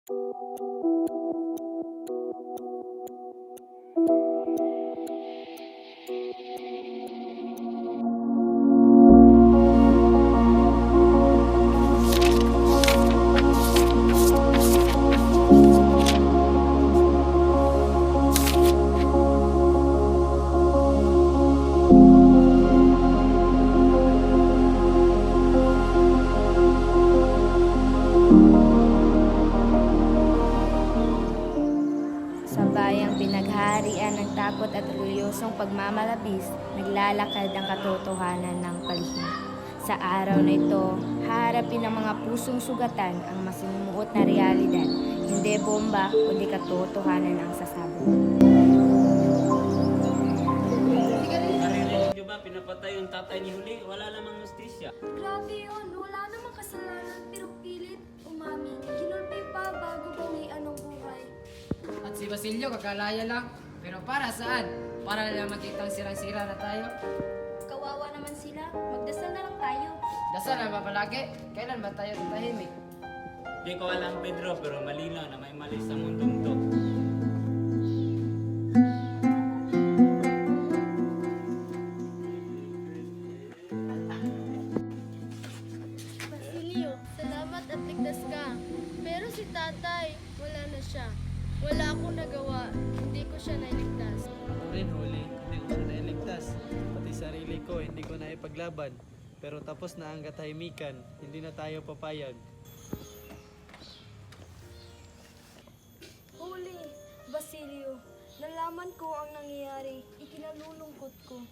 Sa bayang pinaghaharian ng takot at reliyosong pagmamalabis, naglalakad ang katotohanan ng palihim. Sa araw na ito, haharapin ng mga pusong sugatan ang masalimuot na realidad. Hindi bomba, kundi katotohanan ang sasabog. Naririnig niyo ba, pinapatay yung tatay ni Huli? Wala namang justisya. Grabe yun, wala namang kasalanan pero pilit umamin. Kinulpi pa bago bawian ng buhay. At si Basilio kakalaya lang. Pero para saan? Para lang makitang sirang-sira na tayo? Kawawa naman sila, magdasal na lang tayo. Dasal na ba palagi? Kailan ba tayo tahimik? Di ko alam, Pedro, pero malinaw na may mali sa mundong to. Basilio, salamat at ligtas ka. Pero si tatay, wala na siya. Wala akong nagawa, hindi ko siya nailigtas. Ako rin, Huli. Hindi ko siya nailigtas. Pati sarili ko, hindi ko na ipaglaban. Pero tapos na ang katahimikan, hindi na tayo papayag. Huli, Basilio, nalaman ko ang nangyayari, ikinalulungkot ko.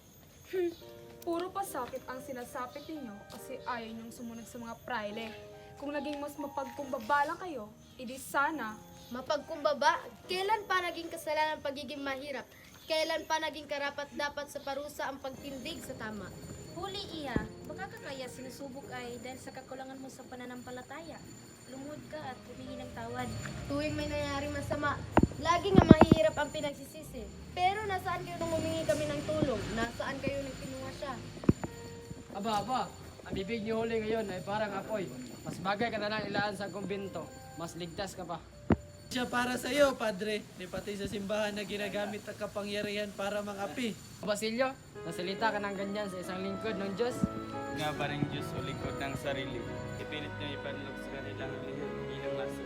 Puro pasakit ang sinasapit ninyo kasi ayaw niyong sumunod sa mga praile. Kung naging mas mapagkumbaba lang kayo, edi sana. Mapagkumbaba, kailan pa naging kasalanan ang pagiging mahirap? Kailan pa naging karapat-dapat sa parusa ang pagtindig sa tama? Huli iya, baka kakaya sinusubok ay dahil sa kakulangan mo sa pananampalataya. Lumuhod ka at humingi ng tawad. Tuwing may nangyaring masama, lagi nga mahirap ang pinagsisisi. Pero nasaan kayo nung humingi kami ng tulong? Nasaan kayo nang kinuha siya? Aba, ang bibig niyo Huli ngayon ay parang apoy. Mas bagay ka na lang ilaan sa kumbento. Mas ligtas ka pa. Siya para sa iyo, Padre. Di pati sa simbahan na ginagamit ang kapangyarihan para mangapi. Basilio, nasalita ka ng ganyan sa isang lingkod ng Diyos. Nga pa rin Diyos o likod ng sarili. Ipilit niyo ipanlog sa kanilang ilang maso.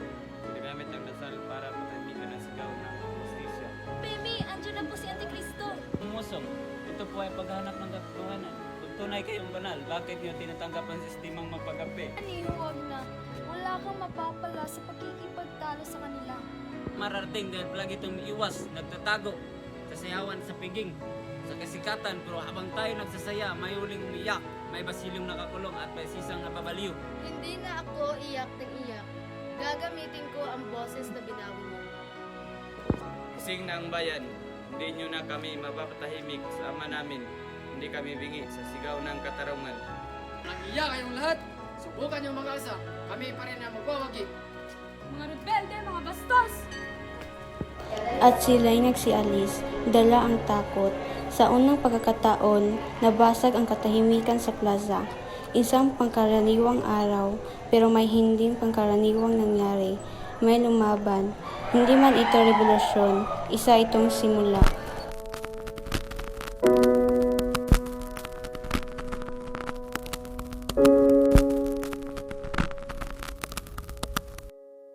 Nagamit ang dasal para matahimikan ang sigaw ng justisya. Pemi, andyan na po si Antikristo. Umusong, ito po ay paghanap ng katotohanan. Kung tunay kayong banal, bakit niyo tinatanggap ang sistemang mapagapi? Ani, huwag na. Wala kang mapapala sa pagkikipagtalo sa kanila. Mararating dahil palagi itong iwas, nagtatago, sasayawan sa piging, sa kasikatan, pero habang tayo nagsasaya, may huling umiyak, may basilyong nakakulong at may sisang nababaliw. Hindi na ako iyak ng iyak. Gagamitin ko ang boses na binawi mo. Ising na ang bayan, hindi nyo na kami mapapatahimik sa ama namin, hindi kami bingi sa sigaw ng katarungan. Nag-iya kayong lahat. Subukan niyo mag-asa. Kami pa rin ang magwawagi. Mga rebelde, mga bastos! At sila'y nagsialis, dala ang takot. Sa unang pagkakataon, nabasag ang katahimikan sa plaza. Isang pangkaraniwang araw, pero may hindi pangkaraniwang nangyari. May lumaban. Hindi man ito revolusyon, isa itong simula.